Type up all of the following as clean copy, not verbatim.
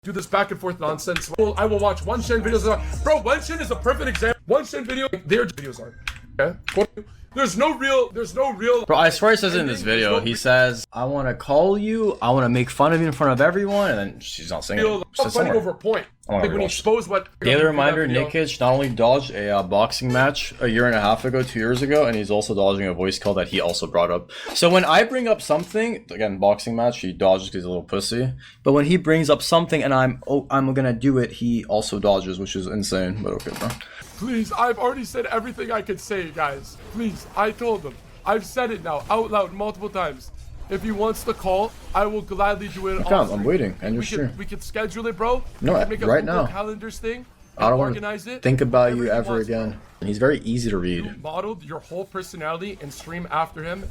do this back and forth nonsense. I will watch one Shen videos. Bro, one Shen is a perfect example. One Shen video, their videos are. Okay? There's no real. Bro, I swear he says it in this video. He says, I want to call you, I want to make fun of you in front of everyone, and then she's not saying it. I'm fighting over a point. Like when he exposed what. Daily reminder, nickich not only dodged a boxing match a year and a half ago, 2 years ago, and he's also dodging a voice call that he also brought up. So when I bring up something, again, boxing match, he dodges because he's a little pussy. But when he brings up something and I'm gonna do it, he also dodges, which is insane, but okay, bro. Please, I've already said everything I could say, guys. Please, I told him. I've said it now, out loud, multiple times. If he wants to call, I will gladly do it. I'm waiting, and you're sure. We can schedule it, bro. No, right now. Calendars thing. I don't want to think about you ever again. And he's very easy to read. You modeled your whole personality and stream after him,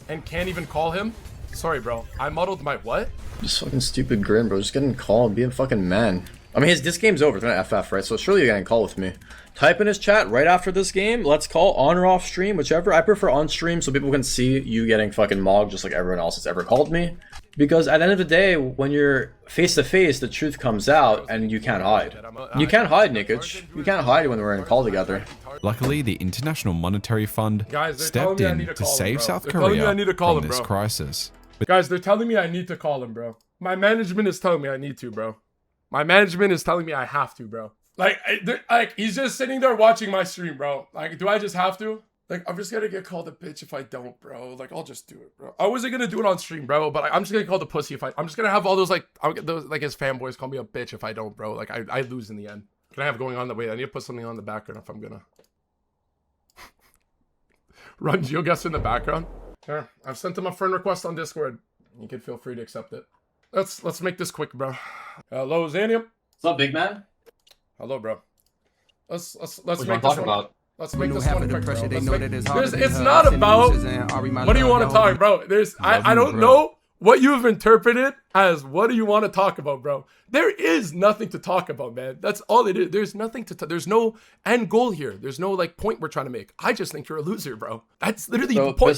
and can't even call him. Sorry, bro. I modeled my what? Just fucking stupid grin, bro. Just getting called, be a fucking man. I mean, this game's over. It's not FF, right? So surely you're getting call with me. Type in his chat right after this game. Let's call on or off stream, whichever. I prefer on stream so people can see you getting fucking mogged just like everyone else that's ever called me. Because at the end of the day, when you're face to face, the truth comes out and you can't hide. You can't hide, nickich. You can't hide when we're in a call together. Luckily, the International Monetary Fund stepped in to save South Korea from this crisis. Guys, they're telling me I need to call him, bro. My management is telling me I need to, bro. My management is telling me I have to, bro. Like he's just sitting there watching my stream, bro. Like, do I just have to? Like, I'm just gonna get called a bitch if I don't, bro. Like, I'll just do it, bro. I wasn't gonna do it on stream, bro, but I'm just gonna call the pussy if I'm just gonna have all those, like, I'll get those, like, his fanboys call me a bitch if I don't, bro. Like, I lose in the end. Can I have going on the way? I need to put something on the background if I'm gonna run GeoGuess in the background. Here, I've sent him a friend request on Discord. You can feel free to accept it. Let's make this quick, bro. Hello, Xanium. What's up, big man? Hello, bro. Let's what make this one. about? Let's make this one quick, bro. It's not about what do you want to talk, bro. I don't know what you've interpreted as what do you want to talk about, bro. There is nothing to talk about, man. That's all it is. There's nothing to there's no end goal here. There's no like point we're trying to make. I just think you're a loser, bro. That's literally the point.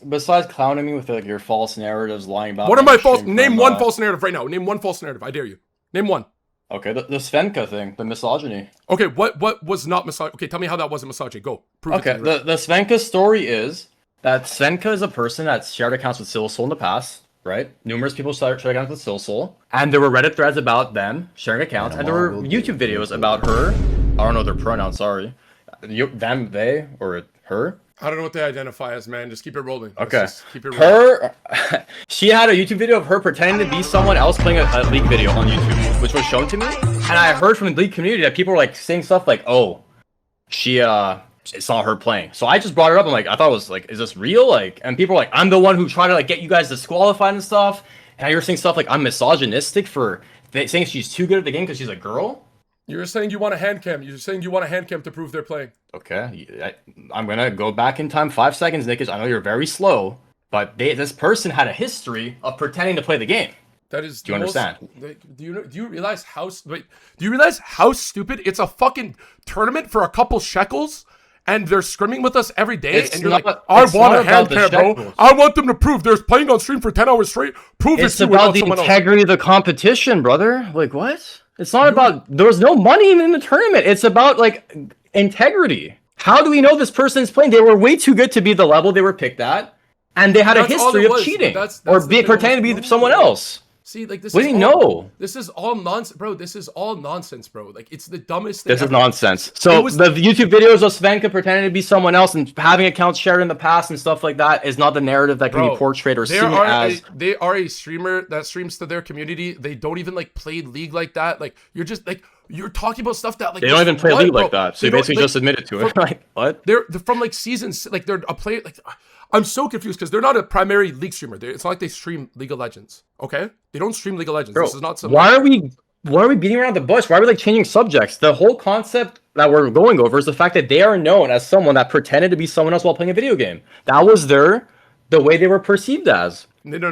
Besides clowning me with like your false narratives, lying about what are my false? Name one false narrative right now. Name one false narrative. I dare you. Name one. Okay, the Svenka thing, the misogyny. Okay, what was not misogyny? Okay, tell me how that wasn't misogyny. Go. Prove okay, the Svenka story is that Svenka is a person that's shared accounts with Silsoul in the past, right? Numerous people shared accounts with Silsoul, and there were Reddit threads about them sharing accounts, and there were YouTube videos about her. I don't know their pronouns, sorry. Them, they, or her. I don't know what they identify as, man. Just keep it rolling. Okay. Keep it rolling. She had a YouTube video of her pretending to be someone else playing a League video on YouTube, which was shown to me. And I heard from the League community that people were like saying stuff like, oh, she saw her playing. So I just brought it up. I'm like, I thought it was like, is this real? Like, and people were like, I'm the one who tried to like get you guys disqualified and stuff. And you're saying stuff like I'm misogynistic for saying she's too good at the game because she's a girl. You're saying you want a hand cam. You're saying you want a hand cam to prove they're playing. Okay, I'm gonna go back in time 5 seconds, nickich. I know you're very slow, but this person had a history of pretending to play the game. That is. Do you understand? Do you realize how? Wait, do you realize how stupid? It's a fucking tournament for a couple shekels, and they're scrimming with us every day. And you're like, I want a hand cam, bro. I want them to prove they're playing on stream for 10 hours straight. Prove it's about the integrity of the competition, brother. Like what? It's not about, there was no money in the tournament. It's about like integrity. How do we know this person is playing? They were way too good to be the level they were picked at. And they had a history of cheating or pretending to be someone else. See, like this. What do you know? This is all nonsense, bro. This is all nonsense, bro. Like it's the dumbest thing. This is nonsense. So the YouTube videos of Svenka pretending to be someone else and having accounts shared in the past and stuff like that is not the narrative that can be portrayed or seen as. They are a streamer that streams to their community. They don't even like play League like that. Like you're just like you're talking about stuff that like they don't even play League like that. So you basically just admitted to it. Like what? They're from like seasons. Like they're a player. Like I'm so confused because they're not a primary League streamer. It's not like they stream League of Legends. Okay, they don't stream League of Legends. Bro, this is not something. Why are we beating around the bush? Why are we like changing subjects? The whole concept that we're going over is the fact that they are known as someone that pretended to be someone else while playing a video game. That was the way they were perceived as. No.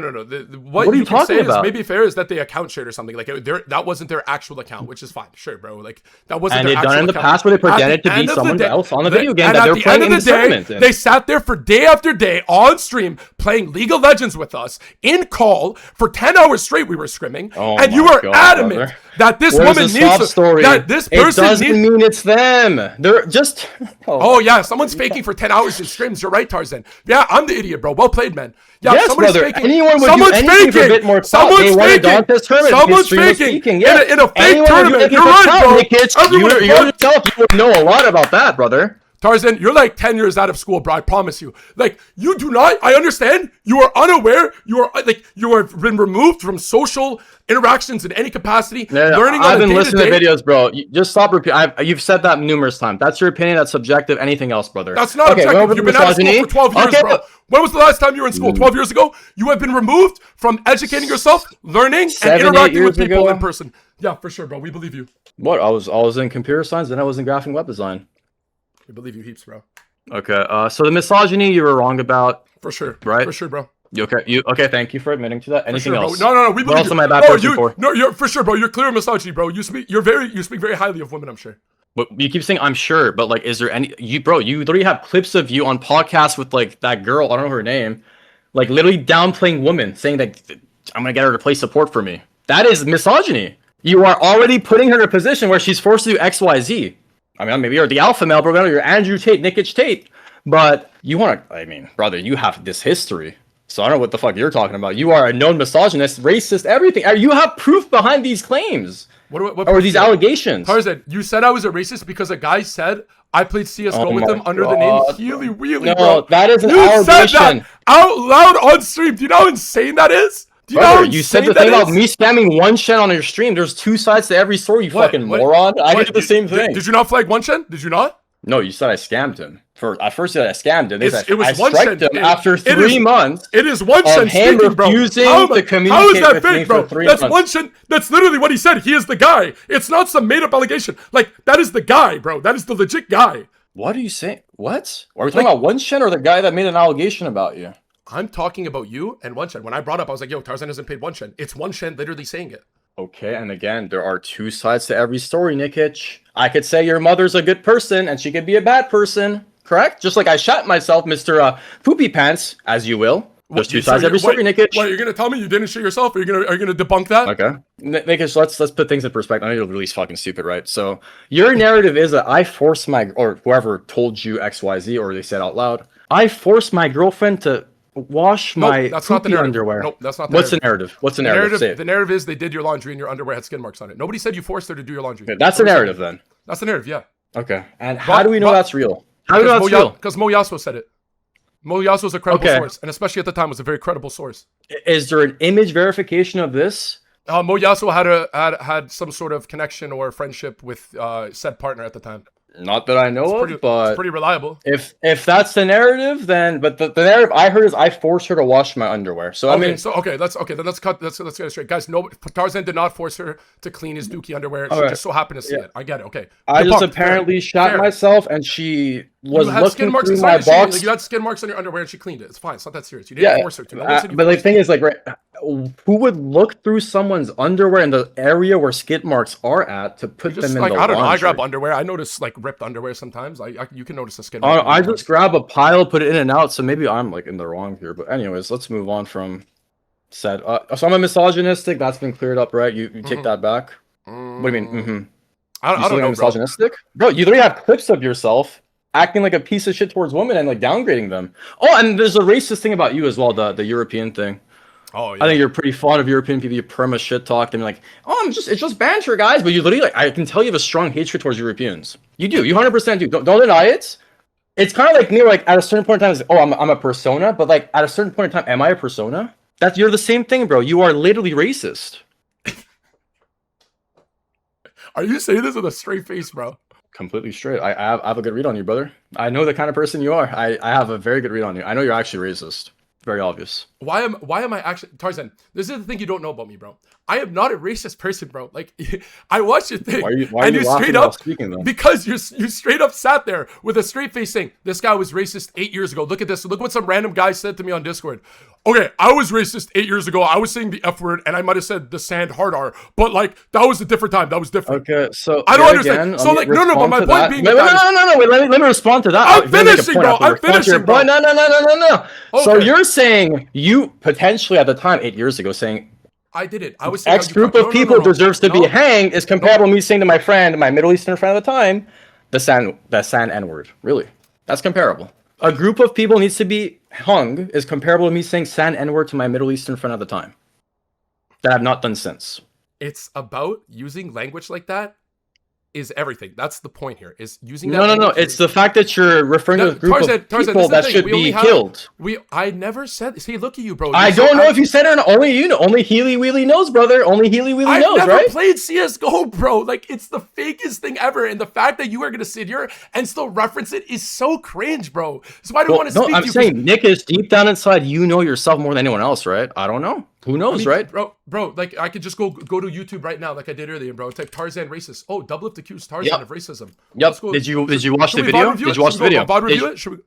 What are you can say talking about? Is maybe fair is that they account shared or something. Like that wasn't their actual account, which is fine. Sure, bro. Like that wasn't. And their they've done it in the past where they pretended to be someone else on the video game that they're playing in the tournament. They sat there for day after day on stream playing League of Legends with us in call for 10 hours straight. We were scrimming, and you were adamant that this woman needs to, that this person doesn't mean it's them. They're just. Oh yeah, someone's faking for 10 hours in streams. You're right, Tarzan. Yeah, I'm the idiot, bro. Well played, man. Yeah, yes, someone's brother. faking. Anyone would someone's do anything faking. For a bit more someone's faking. Someone's faking. Yes. In a fake tournament. You're right, bro. You would know a lot about that, brother. Tarzan, you're like 10 years out of school, bro. I promise you. Like, you do not, I understand. You are unaware. You have been removed from social interactions in any capacity. Learning I've been listening to videos, bro. Just stop repeating. You've said that numerous times. That's your opinion. That's subjective. Anything else, brother? That's not objective. You've been out of school for 12 years, bro. When was the last time you were in school? 12 years ago? You have been removed from educating yourself, learning, and interacting with people in person. Yeah, for sure, bro. We believe you. What? I was in computer science, then I was in graphic web design. We believe you heaps, bro. Okay, so the misogyny you were wrong about. For sure. Right? For sure, bro. Okay, thank you for admitting to that. Anything else? No, we believe what else you. am I a bad person for? No, you're for sure, bro. You're clear misogyny, bro. You speak very highly of women, I'm sure. But you keep saying I'm sure, but like, is there any you literally have clips of you on podcasts with like that girl, I don't know her name, like literally downplaying women, saying that I'm gonna get her to play support for me. That is misogyny. You are already putting her in a position where she's forced to do XYZ. I mean, maybe you're the alpha male, bro. You're Andrew Tate, nickich Tate. But you want to, I mean, brother, you have this history. So I don't know what the fuck you're talking about. You are a known misogynist, racist, everything. You have proof behind these claims. What or these allegations. Tarzan, you said I was a racist because a guy said I played CSGO with him under the name Healy Wheelie, no, bro. That is an allegation. You said that out loud on stream. Do you know how insane that is? Do you know how you said the thing about me spamming one Shen on your stream. There's two sides to every story, you fucking moron. I did the same thing. Did you not flag one Shen? Did you not? No, you said I scammed him. At first, you said I scammed him. It was I one Shen. him after 3 months. It is one Shen speaking, bro. How is that fake, bro? That's one Shen. That's literally what he said. He is the guy. It's not some made-up allegation. Like, that is the guy, bro. That is the legit guy. What are you saying? What? Are we talking about one Shen or the guy that made an allegation about you? I'm talking about you and one Shen. When I brought up, I was like, yo, Tarzan hasn't paid one Shen. It's one Shen literally saying it. Okay, and again, there are two sides to every story, nickich. I could say your mother's a good person and she could be a bad person, correct? Just like I shot myself, Mr. Poopy Pants, as you will. There's two sides to every story, nickich. What, you're going to tell me you didn't shit yourself? Are you gonna debunk that? Okay. Nickich, let's put things in perspective. I know you're really fucking stupid, right? So your narrative is that I forced or whoever told you XYZ or they said out loud, I forced my girlfriend to wash my underwear. Nope, that's not the narrative. What's the narrative? The narrative is they did your laundry and your underwear had skin marks on it. Nobody said you forced her to do your laundry. Okay, that's the narrative then. That's the narrative, yeah. Okay. And how do we know that's real? How do we know that's real? Because Mo Yasuo said it. Mo Yasuo is a credible source, and especially at the time was a very credible source. Is there an image verification of this? Mo Yasuo had some sort of connection or friendship with said partner at the time. Not that I know of, but it's pretty reliable. If that's the narrative, then the narrative I heard is I forced her to wash my underwear. So then let's get it straight, guys. No, Tarzan did not force her to clean his dookie underwear. She just so happened to see it. I get it. Okay. I just apparently shot myself, and she was looking through my box. You had skin marks on your underwear, and she cleaned it. It's fine. It's not that serious. You didn't force her to. But the thing is, like, right, who would look through someone's underwear in the area where skid marks are at to put them in the laundry? I don't know. I grab underwear. I notice like ripped underwear sometimes. You can notice a skin mark. I just grab a pile, put it in and out. So maybe I'm like in the wrong here. But anyways, let's move on from said. So I'm a misogynistic. That's been cleared up, right? You take that back. What do you mean? Mm-hmm. I don't know, misogynistic, bro. You literally have clips of yourself acting like a piece of shit towards women and like downgrading them. Oh, and there's a racist thing about you as well, the European thing. Oh, yeah. I think you're pretty fond of European people. You perma shit talk them like, oh, it's just banter, guys. But you literally, like, I can tell you have a strong hatred towards Europeans. You do. You 100% do. Don't deny it. It's kind of like me, like at a certain point in time, it's, oh, I'm a persona. But like at a certain point in time, am I a persona? You're the same thing, bro. You are literally racist. Are you saying this with a straight face, bro? Completely straight. I have a good read on you, brother. I know the kind of person you are. I have a very good read on you. I know you're actually racist. Very obvious. Why am I actually Tarzan? This is the thing you don't know about me, bro. I am not a racist person, bro. Like, I watched your thing, why are you straight up speaking, though? Because you straight up sat there with a straight face saying this guy was racist 8 years ago. Look at this. Look what some random guy said to me on Discord. Okay, I was racist 8 years ago. I was saying the F word, and I might have said the sand hard R, but like that was a different time. That was different. Okay, so I don't understand. So like, no. But my point being, wait, let me respond to that. I'm finishing, bro. I'm finishing, bro. No. Okay. So you're saying you potentially at the time 8 years ago saying I did it. I was saying X group of people deserves to be hanged is comparable to me saying to my friend, my Middle Eastern friend at the time, the sand N word. Really, that's comparable. A group of people needs to be hung is comparable to me saying sand N-word to my Middle Eastern friend at the time. That I've not done since. It's about using language like that is everything. That's the point here. Is using that. No. It's the fact that you're referring to a group of people that should be killed. I never said. See, look at you, bro. I don't know if you said it. Only you know. Only Healy Wheelie knows, brother. Only Healy Wheelie knows, right? I've never played CS:GO, bro. Like it's the fakest thing ever, and the fact that you are gonna sit here and still reference it is so cringe, bro. So I don't want to speak to you. I'm saying, Nick, is deep down inside, you know yourself more than anyone else, right? I don't know. Who knows, right? Bro, like I could just go to YouTube right now, like I did earlier, bro. Type Tarzan racist. Oh, Doublelift accused Tarzan of racism. Yep. Did you watch the video? Did you watch the video? VOD review it? Should we?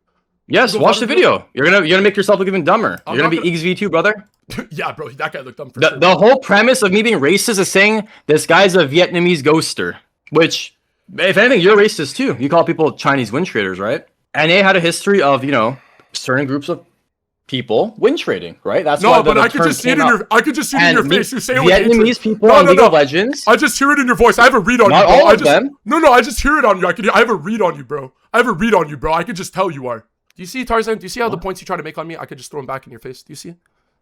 Yes, watch the video. You're gonna make yourself look even dumber. You're gonna be XV2, brother. Yeah, bro, that guy looked dumb for sure. The whole premise of me being racist is saying this guy's a Vietnamese ghoster, which, if anything, you're racist too. You call people Chinese win traders, right? And they had a history of, certain groups of people win trading, right? That's why but I could just see it in your face. You say it with Vietnamese people on League of Legends. I just hear it in your voice. I have a read on you, bro. All of them. No, I just hear it on you. I have a read on you, bro. I could just tell you are. Do you see, Tarzan? Do you see how the points you try to make on me, I could just throw them back in your face? Do you see? Do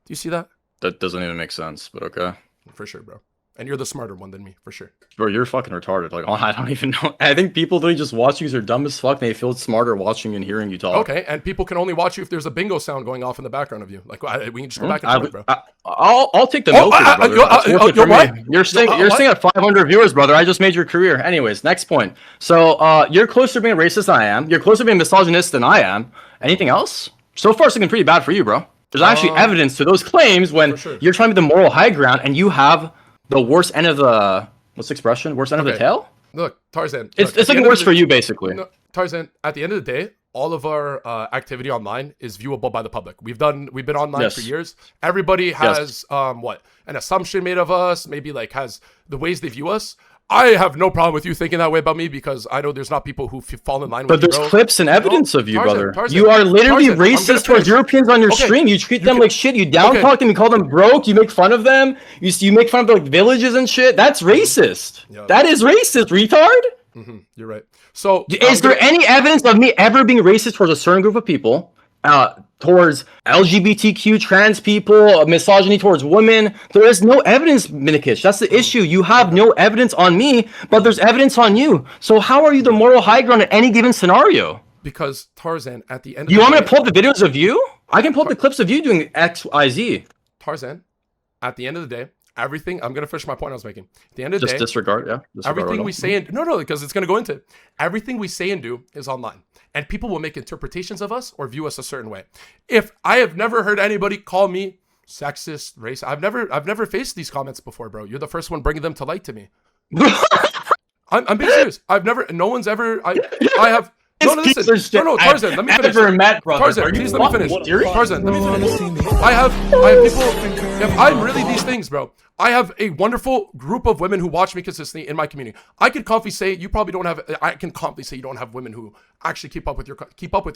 you see that? That doesn't even make sense, but okay. For sure, bro. And you're the smarter one than me, for sure. Bro, you're fucking retarded. Like, I don't even know. I think people literally just watch you because they're dumb as fuck and they feel smarter watching and hearing you talk. Okay, and people can only watch you if there's a bingo sound going off in the background of you. Like, we can just go back and forth, bro. I'll take the milk, brother. You're staying at 500 viewers, brother. I just made your career. Anyways, next point. So, you're closer to being racist than I am. You're closer to being misogynist than I am. Anything else? So far, it's looking pretty bad for you, bro. There's actually evidence to those claims when you're trying to be the moral high ground and you have the worst end of the what's the expression? Worst end of the tail? Look, Tarzan. It's looking worse for you, basically. No, Tarzan, at the end of the day, all of our activity online is viewable by the public. We've been online for years. Everybody has an assumption made of us, maybe like has the ways they view us. I have no problem with you thinking that way about me because I know there's not people who fall in line with you, But there's clips and evidence of you, brother. You are literally racist towards Europeans on your stream. You treat them like shit. You down talk them. You call them broke. You make fun of them. You make fun of like villages and shit. That's racist. Yeah. That is racist, retard. You're right. So is there any evidence of me ever being racist towards a certain group of people? Towards LGBTQ, trans people, misogyny towards women. There is no evidence, Nickich. That's the issue. You have no evidence on me, but there's evidence on you. So how are you the moral high ground in any given scenario? Because Tarzan, at the end of you want me to pull up the videos of you? I can pull up the clips of you doing X, Y, Z. Tarzan, at the end of the day, everything, I'm going to finish my point I was making. At the end of the day, disregard, everything we say and no, because it's going to go into it. Everything we say and do is online. And people will make interpretations of us or view us a certain way. If I have never heard anybody call me sexist, racist, I've never faced these comments before, bro. You're the first one bringing them to light to me. I'm being serious. No one's ever, I have. No, listen. No, Tarzan, let me finish. Tarzan, please let me finish. Tarzan, let me finish. I have people. If I'm really these things, bro, I have a wonderful group of women who watch me consistently in my community. I can confidently say you probably don't have. I can confidently say you don't have women who actually keep up with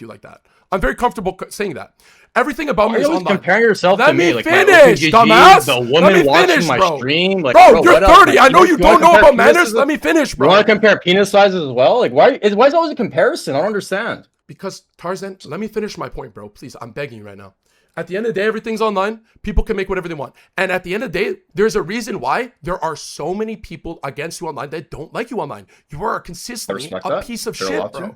you like that. I'm very comfortable saying that. Everything about me is online. Comparing yourself to me, like finish, dumbass. The woman watching my stream, like, bro, you're 30. I know you don't know about manners. Let me finish, bro. You want to compare penis sizes as well? Like, why is always a comparison? I don't understand. Because Tarzan, let me finish my point, bro. Please, I'm begging you right now. At the end of the day, everything's online. People can make whatever they want. And at the end of the day, there's a reason why there are so many people against you online that don't like you online. You are consistently a piece of shit, bro.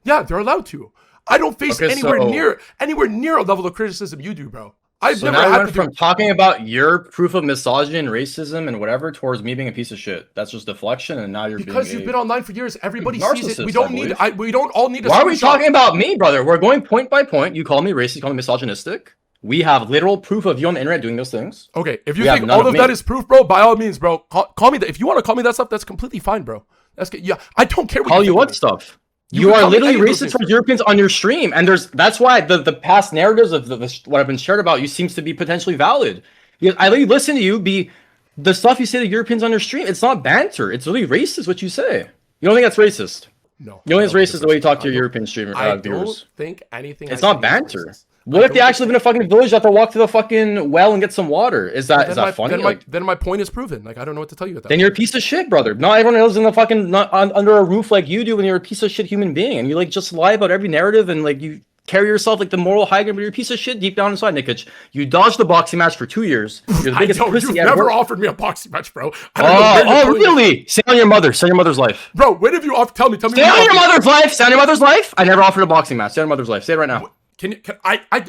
Yeah, they're allowed to. I don't face anywhere near a level of criticism you do, bro. I've never had went from talking about your proof of misogyny and racism and whatever towards me being a piece of shit. That's just deflection, and now you're because you've been online for years. Everybody sees it. We don't all need. Why are we talking about me, brother? We're going point by point. You call me racist. You call me misogynistic. We have literal proof of you on the internet doing those things. Okay, if you think all of that is proof, bro, by all means, bro, call me that. If you want to call me that stuff, that's completely fine, bro. That's good. Yeah, I don't care. Call you what stuff? You are literally racist towards Europeans on your stream, and that's why the past narratives of what I've been shared about you seems to be potentially valid. Because I listen to you the stuff you say to Europeans on your stream. It's not banter. It's really racist what you say. You don't think that's racist? No. You don't think it's racist the way you talk to your European streamer viewers? I don't think anything. It's not banter. What if they actually live in a fucking village that they walk to the fucking well and get some water? Is that funny? Then my point is proven. Like I don't know what to tell you. Then you're a piece of shit, brother. Not everyone lives in the fucking under a roof like you do when you're a piece of shit human being, and you like just lie about every narrative and like you carry yourself like the moral high ground, but you're a piece of shit deep down inside, nickich. You dodged the boxing match for 2 years. You're the biggest pussy you've never offered me a boxing match, bro. Oh, really? Say on your mother. Say on your mother's life. Bro, when have you offered? Tell me. Say on your mother's life. Say on your mother's life. I never offered a boxing match. Say on your mother's life. Say it right now.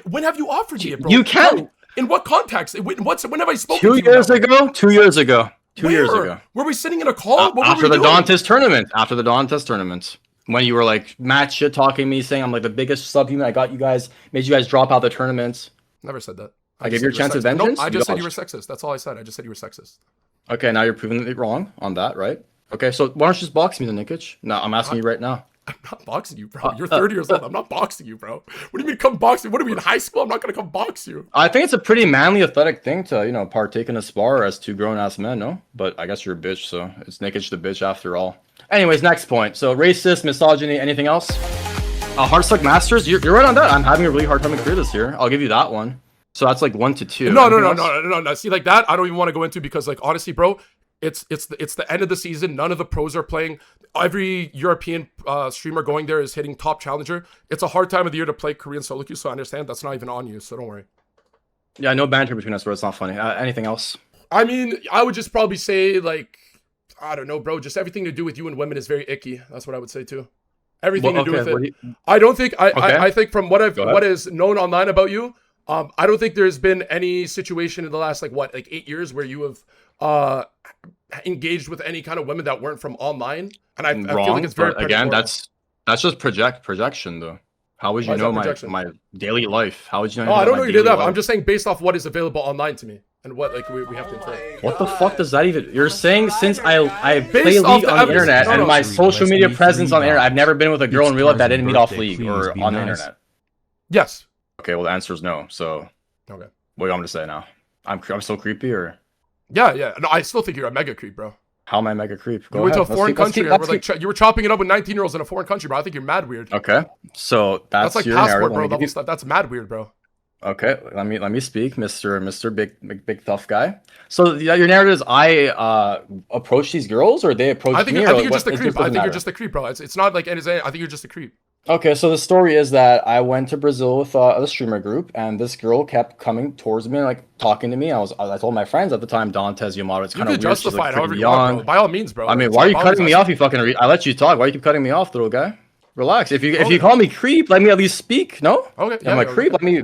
When have you offered me it, bro? You can. In what context? When have I spoken 2 years ago? 2 years ago. 2 years ago. Were we sitting in a call? After the Dantes tournament. After the Dantes tournament. When you were like mad shit talking me, saying I'm like the biggest subhuman, I got you guys, made you guys drop out the tournaments. Never said that. I gave you a chance of vengeance. No, I just said you were sexist. That's all I said. I just said you were sexist. Okay, now you're proving it wrong on that, right? Okay, so why don't you just box me then, nickich? No, I'm asking you right now. I'm not boxing you, bro. You're 30 years old. I'm not boxing you, bro. What do you mean come boxing? What are we in high school? I'm not gonna come box you. I think it's a pretty manly, athletic thing to, partake in a spar as two grown-ass men, no? But I guess you're a bitch, so it's nickich the bitch after all. Anyways, next point. So racist, misogyny, anything else? Heartstuck Masters, you're right on that. I'm having a really hard time to clear this here. I'll give you that one. So that's like 1 to 2. No. See, like that, I don't even want to go into because, like, honestly, bro, it's the end of the season. None of the pros are playing. Every European streamer going there is hitting top challenger. It's a hard time of the year to play Korean solo queue, so I understand that's not even on you. So don't worry. Yeah, no banter between us, bro. It's not funny. Anything else? I mean, I would just probably say like, I don't know, bro. Just everything to do with you and women is very icky. That's what I would say too. Everything to do with it. I don't think I think from what is known online about you, I don't think there's been any situation in the last like 8 years where you have engaged with any kind of women that weren't from online. And I feel like it's very again, that's just projection though. How would you know my daily life? How would you know? Oh, I don't know you did that. But I'm just saying based off what is available online to me and what like we have to play. What the fuck does that even? You're saying since I play League on the internet and my social media presence on the internet, I've never been with a girl in real life that didn't meet off League or on the internet. Yes. Okay, well the answer is no. So okay, what do you want me to say now? I'm so creepy or? Yeah. No, I still think you're a mega creep, bro. How am I mega creep? You went to a foreign country. You were chopping it up with 19-year-olds in a foreign country, bro. I think you're mad weird. Okay, so that's like your passport, bro. Level stuff. That's mad weird, bro. Okay, let me speak, Mr. Big tough guy. So your narrative is I approach these girls or they approach me? I think you're just a creep. I think you're just a creep, bro. It's not like anything. I think you're just a creep. Okay, so the story is that I went to Brazil with a streamer group, and this girl kept coming towards me and like talking to me. I told my friends at the time, Dantes, Yamato, it's kind of weird. Justify it however you want, bro. By all means, bro. I mean, why are you cutting me off? You fucking. I let you talk. Why you keep cutting me off, little guy? Relax. If you call me creep, let me at least speak. No. Okay. Yeah, I'm a creep. Let me.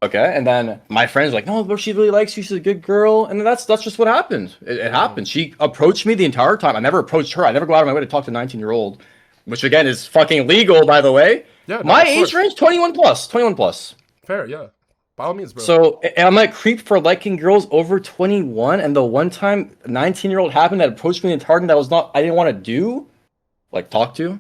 Okay, and then my friends were like, no, but she really likes you. She's a good girl, and that's just what happened. It happened. She approached me the entire time. I never approached her. I never go out of my way to talk to a 19-year-old, which again is fucking legal, by the way. Yeah, my age range 21 plus. Fair, yeah. By all means, bro. So am I a creep for liking girls over 21? And the one time 19-year-old happened that approached me in target that was not I didn't want to do, like talk to,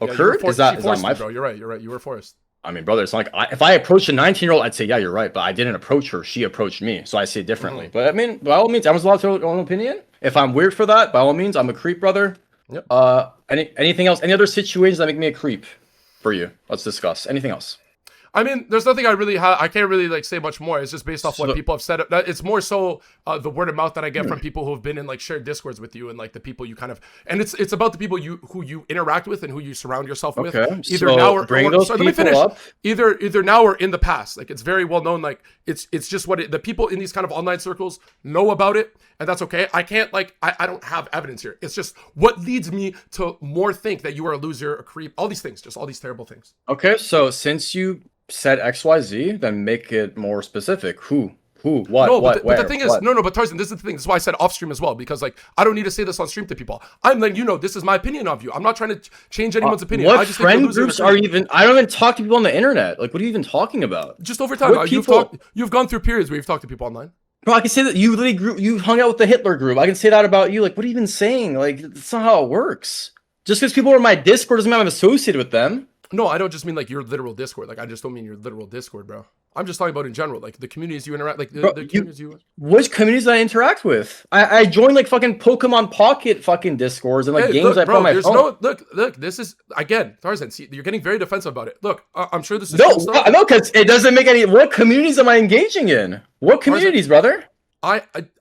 occurred. Is that my bro? You're right. You were forced. I mean, brother, it's not like if I approached a 19-year-old, I'd say yeah, you're right. But I didn't approach her; she approached me, so I say it differently. But I mean, by all means, everyone's allowed to their own opinion. If I'm weird for that, by all means, I'm a creep, brother. Yep. Anything else? Any other situations that make me a creep? For you, let's discuss. Anything else? I mean, there's nothing I can't really like say much more. It's just based off what people have said. It's more so the word of mouth that I get from people who have been in like shared discords with you and like the people you kind of, and it's about the people who you interact with and who you surround yourself with. Either now or let me finish. Up. Either now or in the past. Like it's very well known. Like it's just what the people in these kind of online circles know about it, and that's okay. I can't like I don't have evidence here. It's just what leads me to more think that you are a loser, a creep, all these things, just all these terrible things. Okay, so since you said XYZ, then make it more specific. Who, what, no, what, but the thing is, but Tarzan, this is the thing. This is why I said off stream as well, because like I don't need to say this on stream to people. I'm letting you know this is my opinion of you. I'm not trying to change anyone's opinion. What I just friend groups are even? I don't even talk to people on the internet. Like, what are you even talking about? Just over time, you've gone through periods where you've talked to people online. Bro, I can say that you literally you hung out with the Hitler group. I can say that about you. Like, what are you even saying? Like, that's not how it works. Just because people are in my Discord doesn't mean I'm associated with them. No, I don't just mean like your literal Discord. Like I just don't mean your literal Discord, bro. I'm just talking about in general, like the communities you interact, like the communities you. Which communities I interact with? I joined like fucking Pokemon Pocket fucking Discords and like games I play on my phone. Look. This is again, Tarzan. See, you're getting very defensive about it. Look, I'm sure this is no, because it doesn't make any. What communities am I engaging in? What communities, brother?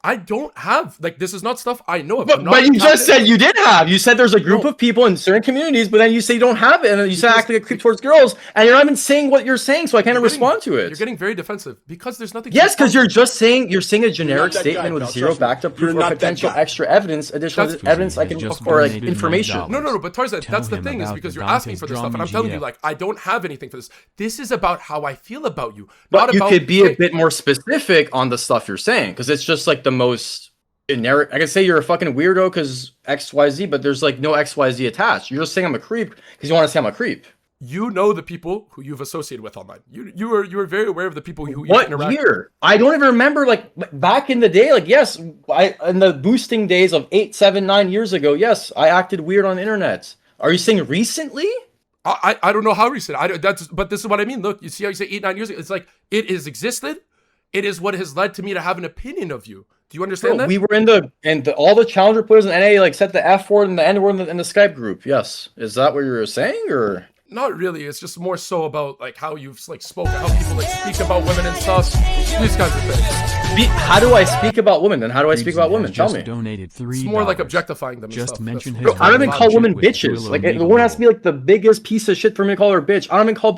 I don't have, like, this is not stuff I know of. But you just said you did have. You said there's a group of people in certain communities, but then you say you don't have it, and then you say act like a creep towards girls, and you're not even saying what you're saying, so I can't respond to it. You're getting very defensive because there's nothing. Yes, because you're saying a generic statement with zero backed up proof or potential extra evidence, additional evidence I can or like information. No, but Tarzan, that's the thing is because you're asking for this stuff, and I'm telling you, like, I don't have anything for this. This is about how I feel about you. But you could be a bit more specific on the stuff you're saying, because it's just like the most generic. I can say you're a fucking weirdo because XYZ, but there's like no XYZ attached. You're just saying I'm a creep because you want to say I'm a creep. You know the people who you've associated with online. You were very aware of the people who you interact with. What year? I don't even remember. Like back in the day, like yes, in the boosting days of 8, 7, 9 years ago, yes, I acted weird on the internet. Are you saying recently? I don't know how recent. But this is what I mean. Look, you see how you say 8, 9 years ago? It's like it has existed. It is what has led to me to have an opinion of you. Do you understand that? We were in all the challenger players in NA like set the F word and the N word in the Skype group. Yes, is that what you were saying or? Not really. It's just more so about like how you've like spoken, how people like speak about women and stuff. These kinds of things. How do I speak about women? Then how do I speak about women? Tell me. It's more like objectifying them. Just mention his. I don't even call women bitches. Like the woman has to be like the biggest piece of shit for me to call her bitch. I don't even call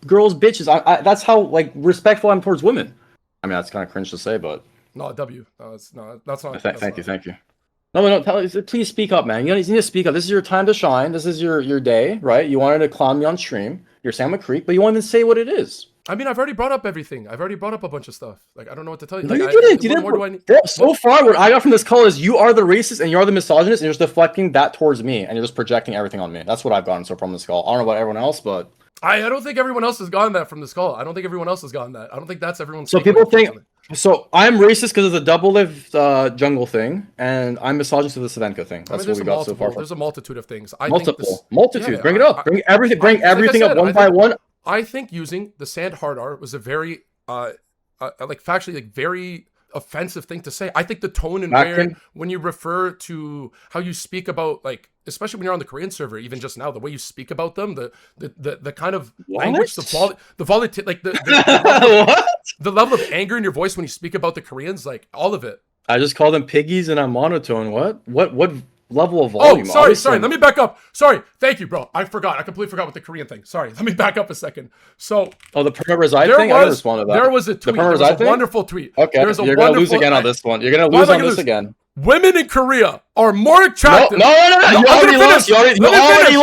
girls bitches. That's how like respectful I'm towards women. I mean that's kind of cringe to say, but. No, W. No, that's not. Thank you. No, please speak up, man. You need to speak up. This is your time to shine. This is your day, right? You wanted to clown me on stream. You're saying I'm a creep, but you wanted to say what it is. I mean, I've already brought up everything. I've already brought up a bunch of stuff. Like, I don't know what to tell you. No, like, you didn't. What more do I need? Bro, so far, what I got from this call is you are the racist and you are the misogynist, and you're just deflecting that towards me, and you're just projecting everything on me. That's what I've gotten so from this call. I don't know about everyone else, but... I don't think everyone else has gotten that from this call. I don't think everyone else has gotten that. I don't think that's everyone's... So people think... So I'm racist because of the double-lived jungle thing, and I'm misogynist to the Savenka thing. That's what we got so far. There's a multitude of things. Multitude. Yeah, bring it up. Bring everything up one by one. I think using the sand hard R was a very, like factually, like very offensive thing to say. I think the tone and when you refer to how you speak about, like, especially when you're on the Korean server, even just now, the way you speak about them, the kind of language, the level of anger in your voice when you speak about the Koreans, like all of it. I just call them piggies and I'm monotone. What level of volume? Oh, sorry. Let me back up. Sorry. Thank you, bro. I completely forgot with the Korean thing. Sorry. Let me back up a second. So. Oh, the permanent reside thing? I responded to that. There was a tweet. There was a wonderful tweet. Okay. You're going to lose again on this one. You're going to lose on this again. Women in Korea are more attractive. No. You already lost. You already lost. You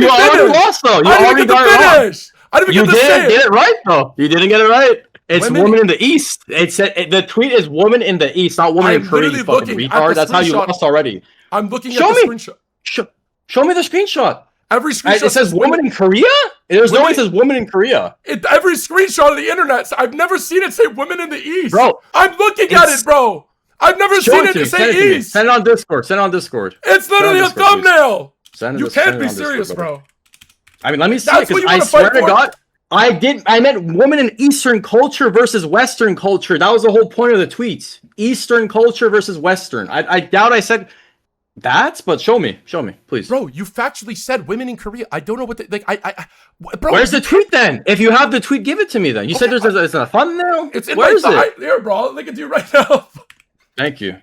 already lost, though. You already got it wrong. I didn't get to say it. You didn't get it right, though. You didn't get it right. It's woman in the East. It said the tweet is woman in the East, not woman in Korea. You fucking retard. That's how you lost already. I'm looking at the screenshot. Show me the screenshot. Every screenshot it says woman in Korea? There's no way it says woman in Korea. Every screenshot of the internet, I've never seen it say women in the East. Bro. I'm looking at it, bro. I've never seen it say East. Send it on Discord. It's literally a thumbnail. You can't be serious, bro. I mean, let me see it, because I swear to God, I meant woman in Eastern culture versus Western culture. That was the whole point of the tweet. Eastern culture versus Western. I doubt I said that, but show me, please. Bro, you factually said women in Korea. I don't know what bro. Where's the tweet then? If you have the tweet, give it to me then. You said there's a thumbnail? It's in my thigh. Here, bro. I'll link it to you right now. Thank you.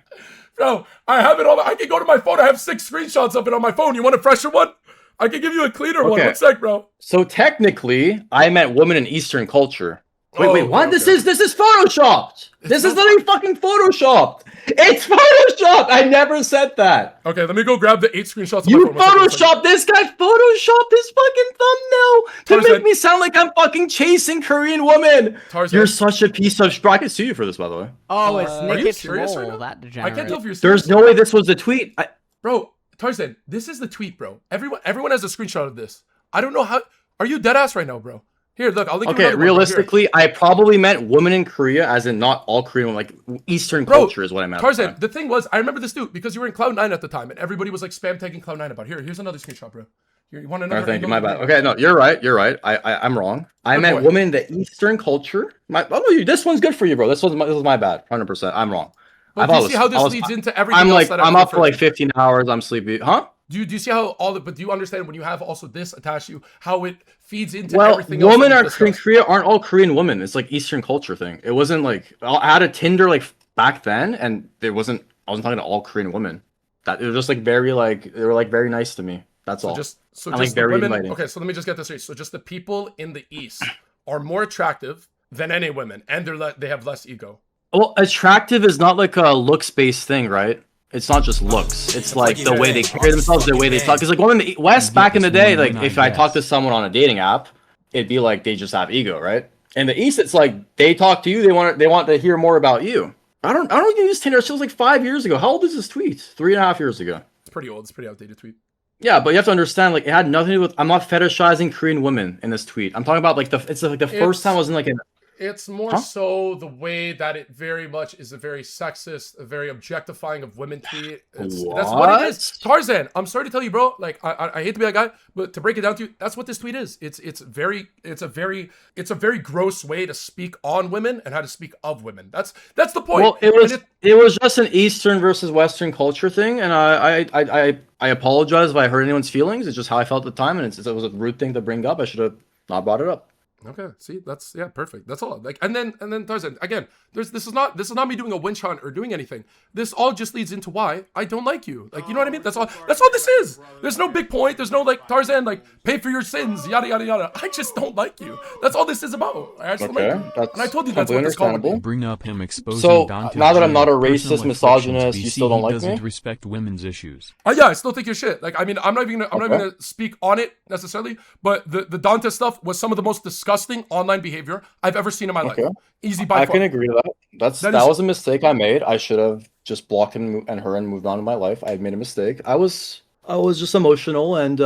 Bro, I have it on. I can go to my phone. I have 6 screenshots of it on my phone. You want a fresher one? I can give you a cleaner one. One sec, bro. So technically, I meant woman in Eastern culture. Wait, what? Okay. This is photoshopped. This is literally fucking photoshopped. It's photoshopped. I never said that. Okay, let me go grab the 8 screenshots. You photoshopped this guy. Photoshopped his fucking thumbnail to make me sound like I'm fucking chasing Korean women. Tarzan. You're such a piece of. Bro, I can sue you for this, by the way. Oh, it's nickich right that degenerate. I can't tell if you're serious. There's no way this was the tweet. Bro, Tarzan, this is the tweet, bro. Everyone has a screenshot of this. I don't know how. Are you dead ass right now, bro? Here, look, I'll link you Okay, another one, realistically, I probably meant women in Korea, as in not all Korean, like Eastern culture is what I meant. Tarzan, the thing was, I remember this dude because you were in Cloud9 at the time, and everybody was like spam tagging Cloud9 about. Here's another screenshot, bro. You want another? Thank you. My bad. Okay, no, you're right. I'm wrong. I meant women in the Eastern culture. This one's good for you, bro. This was my bad. 100%. I'm wrong. But do you see how this leads into everything else that I'm up for like 15 hours. I'm sleepy. Huh? Do you see how but do you understand when you have also this attached to you, how it feeds into everything else? Women in Korea aren't all Korean women. It's like Eastern culture thing. It wasn't like I had a Tinder like back then, and I wasn't talking to all Korean women. That it was just like very like they were like very nice to me. That's all. Just like very women, inviting. okay, so let me just get this straight. So just the people in the East are more attractive than any women, and they have less ego. Well, attractive is not like a looks-based thing, right? It's not just looks. It's like the way they carry themselves, the way they talk. Because like women in the West back in the day, like if I talk to someone on a dating app, it'd be like they just have ego, right? In the East, it's like they talk to you, they want to hear more about you. I don't even use Tinder. It was like 5 years ago. How old is this tweet? 3.5 years ago. It's pretty old. It's a pretty outdated tweet. Yeah, but you have to understand, like, it had nothing to do with. I'm not fetishizing Korean women in this tweet. I'm talking about like it's like the first time I was in like an. It's more so the way that it very much is a very sexist, a very objectifying of women tweet. That's what it is. Tarzan, I'm sorry to tell you, bro. Like I hate to be that guy, but to break it down to you, that's what this tweet is. It's a very gross way to speak on women and how to speak of women. That's the point. Well, it was just an Eastern versus Western culture thing, and I apologize if I hurt anyone's feelings. It's just how I felt at the time, and it was a rude thing to bring up. I should have not brought it up. Okay, see, that's perfect. That's all. Like, and then Tarzan, again, this is not me doing a winch hunt or doing anything. This all just leads into why I don't like you. Like, you know what I mean? That's all this is. There's no big point. There's no like Tarzan, like pay for your sins, yada yada yada. I just don't like you. That's all this is about. I just don't like you. And I told you that's what this called me. Bring up him exposing. So Dante now that I'm not a racist, misogynist, you still don't like me? Doesn't respect women's issues. Yeah, I still think you're shit. Like, I mean, I'm not even gonna speak on it necessarily, but the Dante stuff was some of the most disgusting online behavior I've ever seen in my life. Easy by far. I can agree to that. That was a mistake I made. I should have just blocked him and her and moved on in my life. I made a mistake. I was just emotional and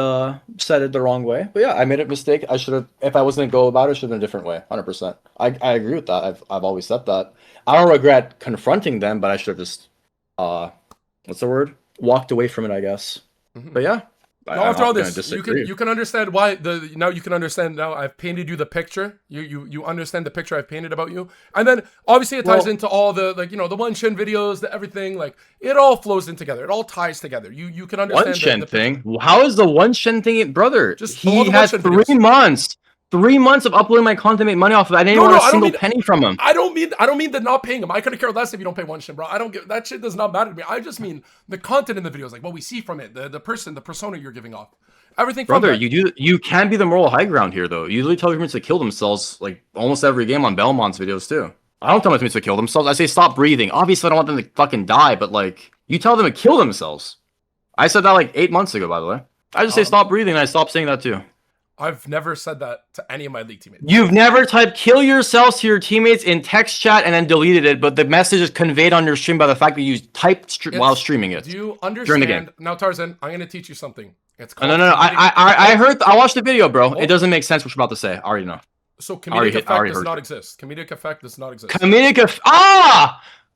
said it the wrong way. But yeah, I made a mistake. I should have, if I was gonna go about it, should have been a different way. 100%. I agree with that. I've always said that. I don't regret confronting them, but I should have just what's the word? Walked away from it, I guess. But yeah. Now after all this, you can understand why now you can understand. Now I've painted you the picture. You understand the picture I've painted about you, and then obviously it ties into all the the one shin videos, the everything. Like it all flows in together. It all ties together. You can understand one shin thing. How is the one shin thing, brother? Just he had 3 months. 3 months of uploading my content, make money off of it. I didn't want a single penny from him. I don't mean the not paying him. I couldn't care less if you don't pay one shit, bro. I don't get that shit. Does not matter to me. I just mean the content in the videos, like what we see from it, the persona you're giving off, everything. Brother, you can't be the moral high ground here, though. You usually tell your teammates to kill themselves, like almost every game on Belmont's videos too. I don't tell my teammates to kill themselves. I say stop breathing. Obviously, I don't want them to fucking die, but like you tell them to kill themselves. I said that like 8 months ago, by the way. I just say stop breathing, and I stopped saying that too. I've never said that to any of my league teammates. You've never typed kill yourselves to your teammates in text chat and then deleted it, but the message is conveyed on your stream by the fact that you typed while streaming it. Do you understand? During the game. Now, Tarzan, I'm going to teach you something. It's called No. I watched the video, bro. It doesn't make sense what you're about to say. I already know. So comedic effect does not exist. Comedic effect does not exist.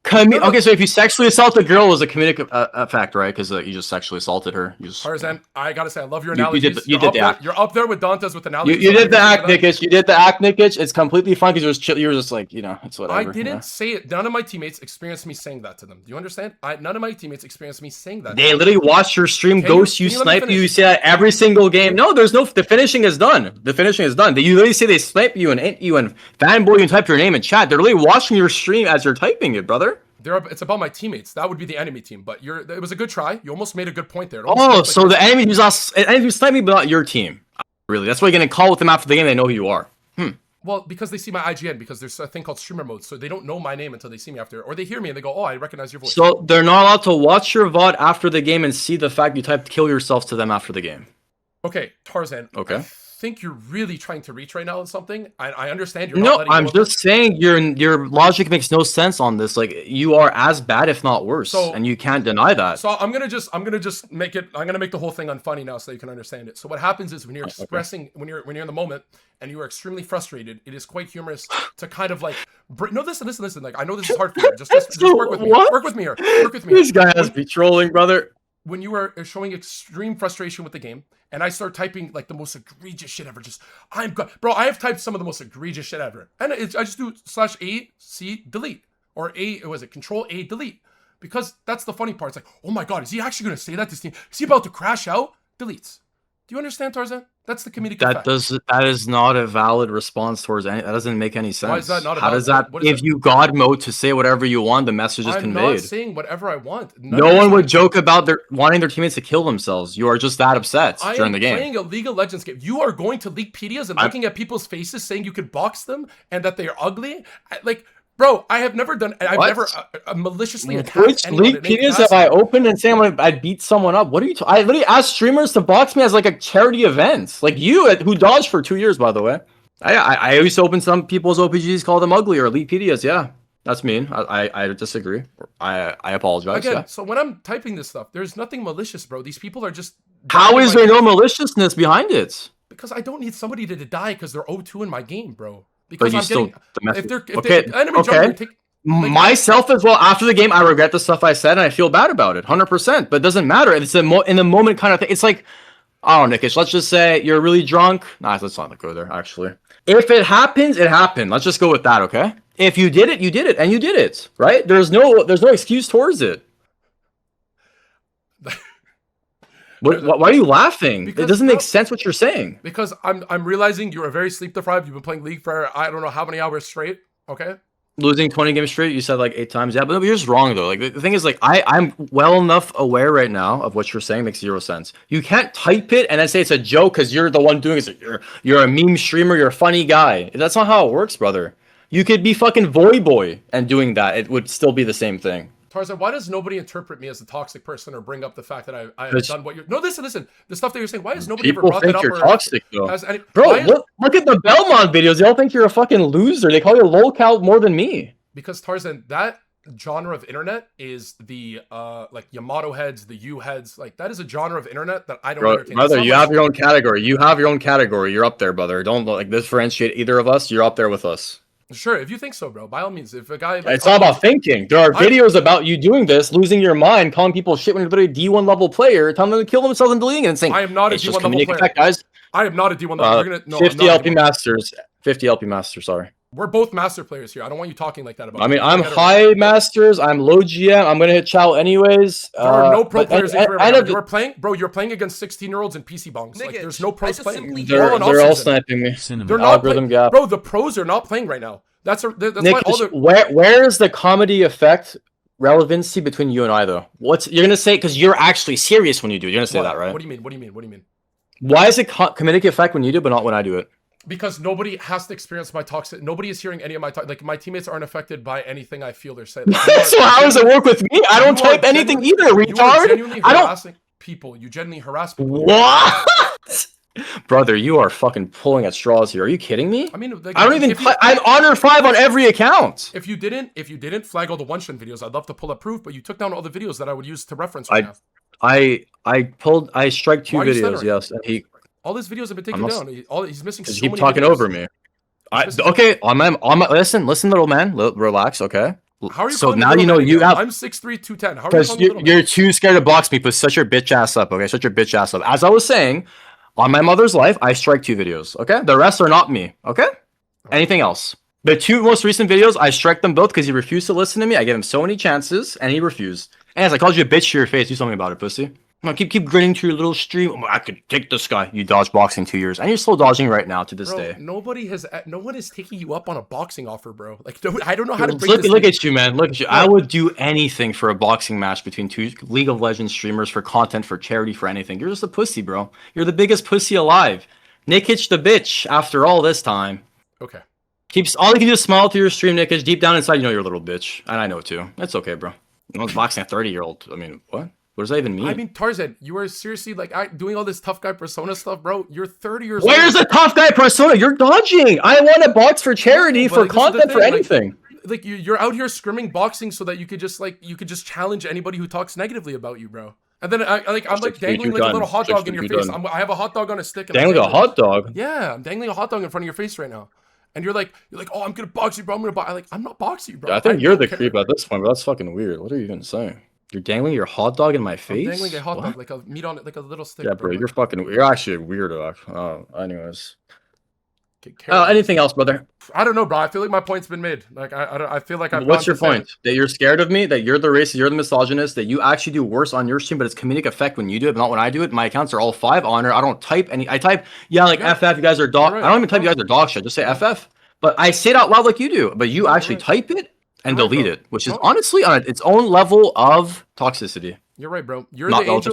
Okay, so if you sexually assault a girl, it was a comedic effect, right? Because you just sexually assaulted her. Tarzan, I gotta say, I love your analogies. You did the act. You're up there with Dante's with analogies. You did the act, nickich. You did the act, nickich. It's completely fine because you were just like, it's whatever. I didn't say it. None of my teammates experienced me saying that to them. Do you understand? None of my teammates experienced me saying that. They literally watch your stream, ghost you, snipe you. You say that every single game. No, the finishing is done. The finishing is done. You literally say they snipe you and fanboy you and type your name in chat. They're literally watching your stream as you're typing it, brother. It's about my teammates. That would be the enemy team. But it was a good try. You almost made a good point there. So the enemy who's sniped me, but not your team. Really, that's why you're gonna call with them after the game. They know who you are. Well, because they see my IGN. Because there's a thing called streamer mode, so they don't know my name until they see me after, or they hear me and they go, "Oh, I recognize your voice." So they're not allowed to watch your VOD after the game and see the fact you typed "kill yourself" to them after the game. Okay, Tarzan. Okay. I think you're really trying to reach right now on something. I understand you're No, not letting I'm go of just saying your logic makes no sense on this. Like, you are as bad, if not worse, So- and you can't deny that. So I'm gonna just make it. I'm gonna make the whole thing unfunny now, so you can understand it. So what happens is when you're expressing, when you're in the moment and you are extremely frustrated, it is quite humorous to kind of like. No, listen. Like, I know this is hard for you. Just work with me. What? Work with me here. Work with me. This guy has to be trolling, brother. When you are showing extreme frustration with the game, and I start typing like the most egregious shit ever, bro, I have typed some of the most egregious shit ever, and I just do /A/C delete, or Control A delete, because that's the funny part. It's like, oh my god, is he actually gonna say that to this team? Is he about to crash out? Deletes. Do you understand, Tarzan? That's the comedic effect. That is not a valid response towards any. That doesn't make any sense. Why is that not? How does that give you God mode to say whatever you want? The message is conveyed. I'm not saying whatever I want. No one would joke about wanting their teammates to kill themselves. You are just that upset during the game. I am playing a League of Legends game. You are going to Leakpedias and looking at people's faces, saying you could box them and that they are ugly. Bro, I have never done. I've never maliciously attacked Which anyone. Leakpedias have I opened and saying I'd beat someone up? What are you? I literally asked streamers to box me as like a charity event. Like you, who dodged for 2 years, by the way. I used to open some people's OPGs, call them ugly or Leakpedias. Yeah, that's mean. I disagree. I apologize. Again, so when I'm typing this stuff, there's nothing malicious, bro. These people are just. How is there no maliciousness behind it? Because I don't need somebody to die because they're 0-2 in my game, bro. Because I'm getting okay. Myself as well. After the game, I regret the stuff I said, and I feel bad about it, 100%. But it doesn't matter. It's in the moment kind of thing. It's like, I don't know, Nickich. Let's just say you're really drunk. Nah, let's not go there. Actually, if it happens, it happened. Let's just go with that, okay? If you did it, you did it, and you did it, right? There's no excuse towards it. Why are you laughing? Because it doesn't make sense what you're saying. Because I'm realizing you are very sleep deprived. You've been playing League for I don't know how many hours straight. Okay. Losing 20 games straight, you said like 8 times. Yeah, but you're just wrong though. Like the thing is, like I'm well enough aware right now of what you're saying makes 0 sense. You can't type it and then say it's a joke because you're the one doing it. You're a meme streamer. You're a funny guy. That's not how it works, brother. You could be fucking Boy and doing that. It would still be the same thing. Tarzan, why does nobody interpret me as a toxic person or bring up the fact that I have done what you're... No, listen. The stuff that you're saying, why has nobody ever brought that up? People think you're toxic, though. Bro, look at the Belmont videos. They all think you're a fucking loser. They call you lolcow more than me. Because, Tarzan, that genre of internet is the, like, Yamato heads, the U heads. Like, that is a genre of internet that I don't entertain. Brother, you have your own category. You have your own category. You're up there, brother. Don't, like, differentiate either of us. You're up there with us. Sure, if you think so, bro. By all means, if a guy... It's all about thinking. There are videos about you doing this, losing your mind, calling people shit when you're literally a D1 level player, telling them to kill themselves and deleting it and saying, I am not a D1 level player. Effect, guys. I am not a D1 level. 50 LP Masters. 50 LP Masters, sorry. We're both master players here. I don't want you talking like that about me. I mean, I'm high masters. I'm low GM. I'm going to hit Chow anyways. There are no pro players in career right now. You're playing, bro, you're playing against 16-year-olds and PC bongs. Like, there's no pros playing. They're all sniping me. They're not algorithm gap. Bro, the pros are not playing right now. That's Nick, why all the... Where is the comedy effect relevancy between you and I, though? You're going to say, because you're actually serious when you do it. You're going to say that, right? What do you mean? Why is it comedic effect when you do it, but not when I do it? Because nobody has to experience my toxic. Nobody is hearing any of my like my teammates aren't affected by anything I feel they're saying. Like, so how does it work with me? I don't type anything either, retard. I don't. People. You genuinely harass people. What? Brother, you are fucking pulling at straws here. Are you kidding me? I mean, like, I don't even. I'm Honor 5 on every account. If you didn't flag all the one-shot videos, I'd love to pull up proof. But you took down all the videos that I would use to reference right now. I strike 2 videos. Yes, and he. All his videos have been taken down. He's missing so many keep talking videos. over me. Okay, on my listen, little man, relax, okay? How are you? So now you know you have. I'm 6'3", 210. How are because you're too scared to box me. But shut your bitch ass up, okay? Shut your bitch ass up. As I was saying, on my mother's life, I strike 2 videos, okay? The rest are not me, okay? Anything else? The 2 most recent videos, I strike them both because he refused to listen to me. I gave him so many chances, and he refused. And as I called you a bitch to your face, do something about it, pussy. Come on, keep grinning to your little stream. I could take this guy. You dodged boxing 2 years, and you're still dodging right now to this day. No one is taking you up on a boxing offer, bro. Like, I don't know how to break this. Look at you, man. Look at you. I would do anything for a boxing match between 2 League of Legends streamers for content, for charity, for anything. You're just a pussy, bro. You're the biggest pussy alive. Nickich the bitch. After all this time. Okay. All you can do is smile to your stream, Nickich. Deep down inside, you know you're a little bitch, and I know too. It's okay, bro. I was boxing a 30-year-old. I mean, what? What does that even mean? I mean, Tarzan, you are seriously like doing all this tough guy persona stuff, bro. You're 30 years old. Where's the tough guy persona? You're dodging. I want to box for charity, for content, for anything. Like you're out here scrimming boxing so that you could just challenge anybody who talks negatively about you, bro. And then I'm like dangling like a little hot dog in your face. I have a hot dog on a stick. Dangling a hot dog? Yeah, I'm dangling a hot dog in front of your face right now. And you're like, oh, I'm gonna box you, bro. I'm not boxing you, bro. I think you're the creep at this point, but that's fucking weird. What are you even saying? You're dangling your hot dog in my face? I'm dangling a hot dog, like a meat on it, like a little stick. Yeah, bro, you're actually a weirdo. Oh, anyways. Anything else, brother? I don't know, bro. I feel like my point's been made. Like I feel like I've. What's your point? That you're scared of me? That you're the racist? You're the misogynist? That you actually do worse on your stream, but it's comedic effect when you do it, but not when I do it. My accounts are all 5 honor. I don't type any. I type FF. You guys are dog. Right. I don't even type you guys are dog shit. I just say FF. But I say it out loud like you do. But you actually type it and delete it, which is honestly on its own level of toxicity. You're right, bro. You're the angel.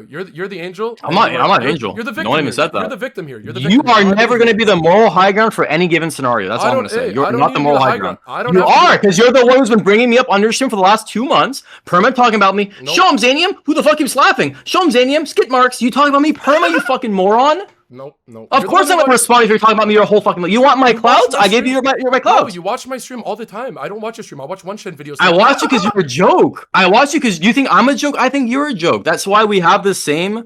You're the angel. I'm not an angel. You're the victim. No one even said that. You're the victim here. You are never going to be the moral high ground for any given scenario. That's all I'm going to say. You're not the moral high ground. You are, because you're the one who's been bringing me up under stream for the last 2 months. Perma talking about me. Nope. Show him Zanium. Who the fuck keeps laughing? Show him Zanium. Skid marks. You talking about me? Perma, you fucking moron. Nope. Of course I'm going to respond if you're talking about me your whole fucking life. You want my clouds? I gave you my clouds. No, you watch my stream all the time. I don't watch your stream. I watch one Shen videos. I watch you because you're a joke. I watch you because you think I'm a joke. I think you're a joke. That's why we have the same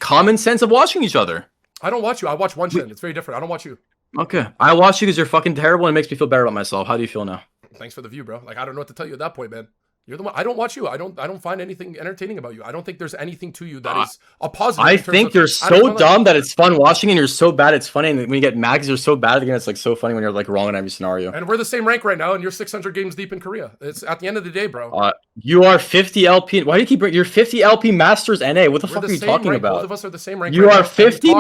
common sense of watching each other. I don't watch you. I watch one Shen. It's very different. I don't watch you. Okay. I watch you because you're fucking terrible and it makes me feel better about myself. How do you feel now? Thanks for the view, bro. Like, I don't know what to tell you at that point, man. You're the one. I don't watch you. I don't find anything entertaining about you. I don't think there's anything to you that is a positive. I think you're so dumb that it's fun watching, and you're so bad it's funny. And when you get mad because you're so bad again, it's like so funny when you're like wrong in every scenario. And we're the same rank right now, and you're 600 games deep in Korea. It's at the end of the day, bro. You are 50 LP. Why do you keep? You're 50 LP Masters NA. What the fuck are you talking about? Both of us are the same rank. You are 50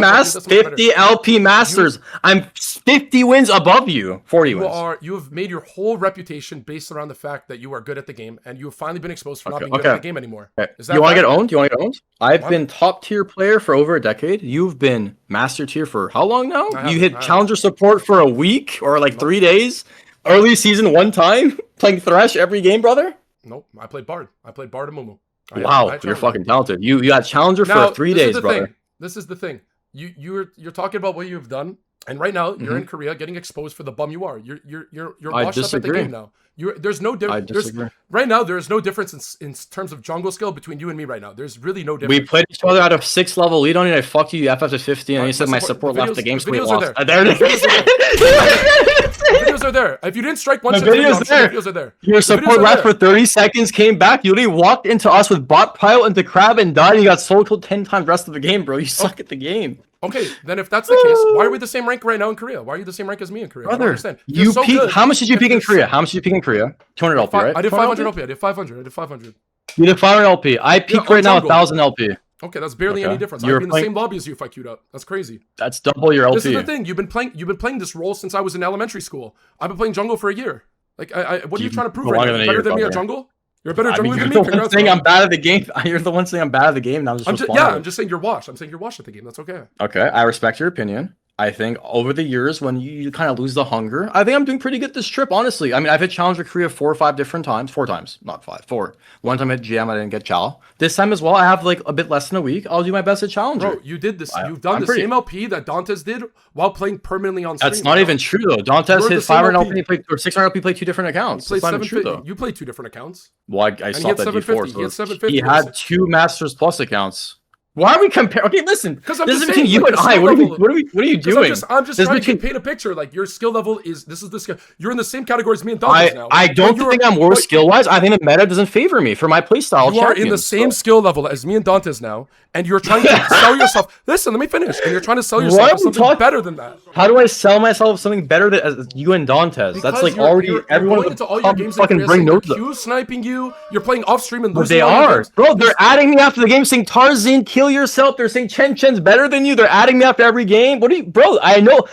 LP Masters. I'm 50 wins above you. 40 wins. You have made your whole reputation based around the fact that you are good at the game, and you have finally been exposed for not being good at the game anymore. You want to get owned? I've been top tier player for over a decade. You've been master tier for how long now? You hit challenger support for a week or like 3 days. Early season 1 time playing Thresh every game, brother. Nope, I played Bard. I played Bard and Mumu. Wow, you're fucking talented. You got challenger for 3 days, brother. This is the thing. You're talking about what you've done, and right now you're in Korea getting exposed for the bum you are. You're washed up at the game now. There's no difference. Right now, there is no difference in terms of jungle skill between you and me right now. There's really no difference. We played each other at a 6 level lead on you. I fucked you FF to 50, and you said my support left the game, so we lost. There it is. The videos are there. If you didn't strike one, the videos are there. Your support left for 30 seconds, came back. You literally walked into us with bot pile into crab and died. And you got solo killed 10 times the rest of the game, bro. You suck at the game. Okay, then if that's the case, why are we the same rank right now in Korea? Why are you the same rank as me in Korea? Brother, I don't understand. You so peak, how much did you peak in Korea? 200 LP, right? I did 500 LP. I did 500. You did 500 LP. I peaked right now 1,000 LP. Okay, that's barely any difference. I'd be in the same lobby as you if I queued up. That's crazy. That's double your LP. This is the thing. You've been playing this role since I was in elementary school. I've been playing jungle for a year. Like, what are you trying to prove right now? You're better than me at jungle? You're a better jungler than me. You're the one saying I'm bad at the game. You're the one saying I'm bad at the game. Now I'm just saying you're washed. I'm saying you're washed at the game. That's okay. Okay, I respect your opinion. I think over the years, when you kind of lose the hunger, I think I'm doing pretty good this trip, honestly. I mean, I've hit Challenger Korea 4 or 5 different times. 4 times, not 5, 4. One time at GM, I didn't get Chal. This time as well, I have like a bit less than a week. I'll do my best at Challenger. Bro, you did this. You've done the same LP that Dantes did while playing permanently on stream. That's not even true, though. Dantes hit 500 LP, or 600 LP, played 2 different accounts. That's not even true, though. You played 2 different accounts. Well, I saw that before. So he had 2 Masters Plus accounts. Why are we comparing? Okay, listen. Because this is between you and I. What are you doing? I'm just trying to paint a picture. Like, your skill level is this is the skill. You're in the same category as me and Dantes now. I don't think I'm worse skill wise. I think the meta doesn't favor me for my playstyle. You are in the same skill level as me and Dantes now, and you're trying to sell yourself. Listen, let me finish. And you're trying to sell yourself as something better than that. How do I sell myself something better than you and Dantes? That's like already everyone into all your games fucking bring notes. Q sniping you. You're playing off stream and losing. They are, bro. They're adding me after the game, saying Tarzan, kill yourself. They're saying Chen's better than you. They're adding me after every game. What do you, bro? I know.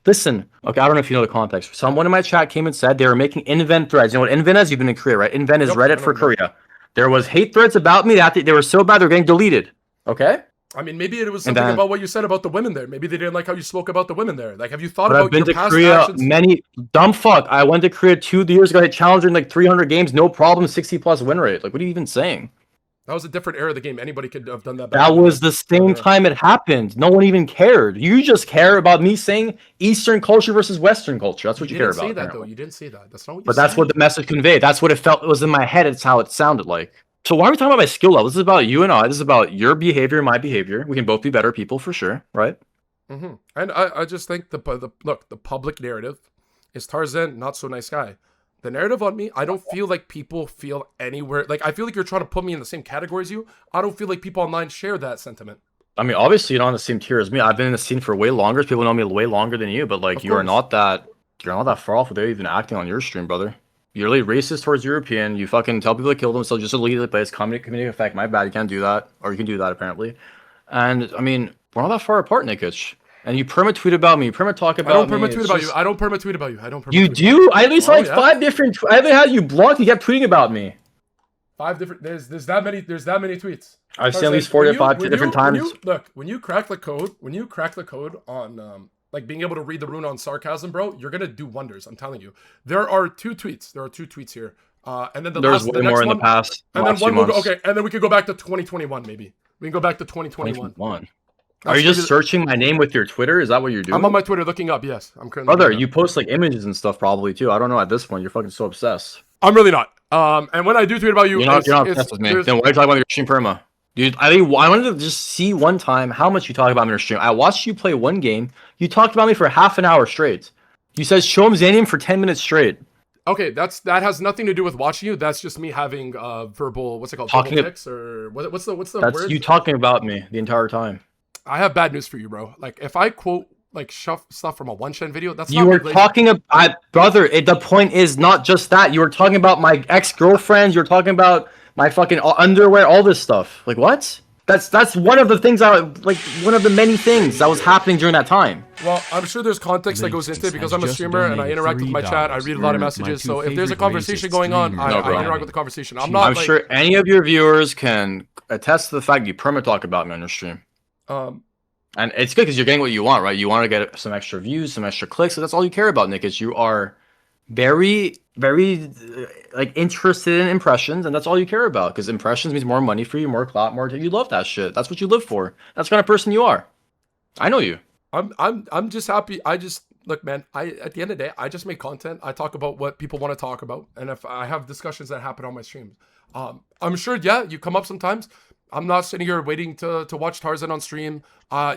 Listen. Okay, I don't know if you know the context. Someone in my chat came and said they were making invent threads. You know what invent is? You've been in Korea, right? Invent is Reddit for Korea. There was hate threads about me that they were so bad they're getting deleted. Okay. I mean, maybe it was something about what you said about the women there. Maybe they didn't like how you spoke about the women there. Like, have you thought about your past actions? Many dumb fuck. I went to Korea 2 years ago. I hit Challenger in like 300 games, no problem, 60+ win rate. Like, what are you even saying? That was a different era of the game. Anybody could have done that. That was the same time it happened. No one even cared. You just care about me saying Eastern culture versus Western culture. That's what you care about. You didn't say that, though. You didn't say that. That's not what you said. But that's what the message conveyed. That's what it felt. It was in my head. It's how it sounded like. So why are we talking about my skill level? This is about you and I. This is about your behavior and my behavior. We can both be better people for sure, right? Mm-hmm. And I just think the public narrative is Tarzan, not so nice guy. The narrative on me, I don't feel like people feel anywhere. Like, I feel like you're trying to put me in the same category as you. I don't feel like people online share that sentiment. I mean, obviously, you're not on the same tier as me. I've been in the scene for way longer. People know me way longer than you, but like, you're not that far off without even acting on your stream, brother. You're really racist towards European. You fucking tell people to kill themselves just to lead it, but it's community effect. My bad. You can't do that, or you can do that apparently. And I mean, we're not that far apart, nickich. And you perma tweet about me. You perma talk about me. I don't perma tweet about you. I don't perma tweet about you. I don't. You do? I at least like 5 different. I haven't had you blocked. You kept tweeting about me. 5 different. There's that many. There's that many tweets. I've seen at least 4 to 5 different times. When you crack the code on like being able to read the rune on sarcasm, bro, you're gonna do wonders. I'm telling you. There are 2 tweets. There are 2 tweets here. And then there's way more in the past. And then one will go. Okay, and then we could go back to 2021 maybe. We can go back to 2021. Are you just searching my name with your Twitter? Is that what you're doing? I'm on my Twitter looking up, yes. I'm currently. Brother, you post like images and stuff probably too. I don't know at this point. You're fucking so obsessed. I'm really not. And when I do tweet about you, you're not obsessed with me. Then why are you talking about your stream perma? Dude, I wanted to just see one time how much you talk about me in your stream. I watched you play one game. You talked about me for half an hour straight. You said show him Xanium for 10 minutes straight. Okay, that has nothing to do with watching you. That's just me having verbal, what's it called? Talking verbal tics, or what's the that's word? You talking about me the entire time. I have bad news for you, bro. Like, if I quote like stuff from a one-shen video, that's you not were talking about, brother. The point is not just that. You were talking about my ex-girlfriends. You were talking about my fucking underwear, all this stuff. Like what? That's one of the things one of the many things that was happening during that time. Well, I'm sure there's context that goes into it because I'm a streamer and I interact with my chat. I read a lot of messages. So if there's a conversation going on, I interact with the conversation. I'm sure any of your viewers can attest to the fact you perma talk about me on your stream. And it's good because you're getting what you want, right? You want to get some extra views, some extra clicks. So that's all you care about, nickich. You are very, very like interested in impressions, and that's all you care about. Because impressions means more money for you, more clout, more. You love that shit. That's what you live for. That's the kind of person you are. I know you. I'm just happy. Look, man. At the end of the day, I just make content. I talk about what people want to talk about, and if I have discussions that happen on my streams, I'm sure. Yeah, you come up sometimes. I'm not sitting here waiting to watch Tarzan on stream.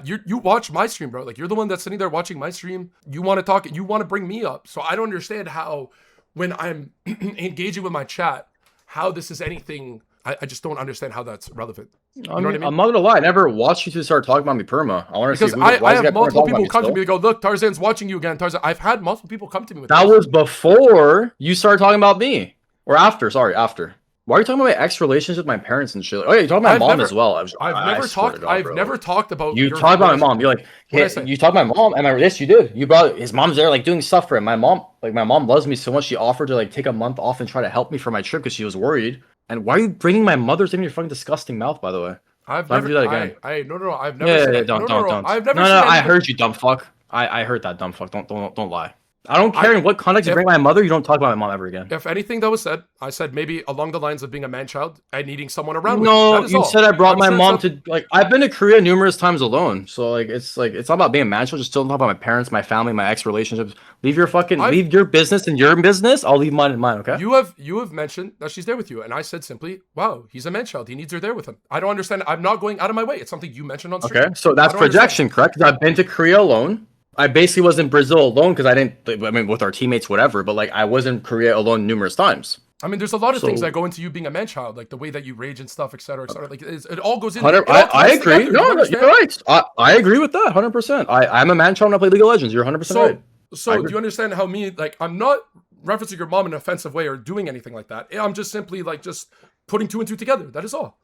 You watch my stream, bro. Like, you're the one that's sitting there watching my stream. You want to talk. You want to bring me up. So I don't understand how, when I'm engaging with my chat, how this is anything. I just don't understand how that's relevant. You know what I mean? I'm not gonna lie. I never watched you to start talking about me perma. I want to see. Because I have multiple people come to me. They go, look, Tarzan's watching you again. Tarzan. I've had multiple people come to me with that. Was before you started talking about me, or after? Sorry, after. Why are you talking about my ex-relations with my parents and shit? Oh yeah, you're talking about my mom as well. I've never talked about. You talked about my mom. You're like, hey, you talked about my mom, and yes, you did. You brought his mom's there, like doing stuff for him. My mom loves me so much. She offered to like take a month off and try to help me for my trip because she was worried. And why are you bringing my mother's in your fucking disgusting mouth? By the way, I've never do that again. No. I've never. Yeah, don't. I've never. No, I heard you, dumb fuck. I heard that, dumb fuck. Don't lie. I don't care in what context you bring my mother. You don't talk about my mom ever again. If anything that was said, I said maybe along the lines of being a man-child and needing someone around. No, you said I brought my mom to like. I've been to Korea numerous times alone, so like it's all about being a man-child. Just don't talk about my parents, my family, my ex-relationships. Leave your business in your business. I'll leave mine in mine. Okay. You have mentioned that she's there with you, and I said simply, "Wow, he's a man-child. He needs her there with him." I don't understand. I'm not going out of my way. It's something you mentioned on stream. Okay, so that's projection, correct? Because I've been to Korea alone. I basically was in Brazil alone because with our teammates, whatever, but like I was in Korea alone numerous times. I mean, there's a lot of things that go into you being a man-child, like the way that you rage and stuff, etc., etc. Like it all goes in. I agree. No, you're right. I agree with that 100%. I'm a man-child and I play League of Legends. You're 100% right. So do you understand how I'm not referencing your mom in an offensive way or doing anything like that. I'm just simply just putting 2 and 2 together. That is all.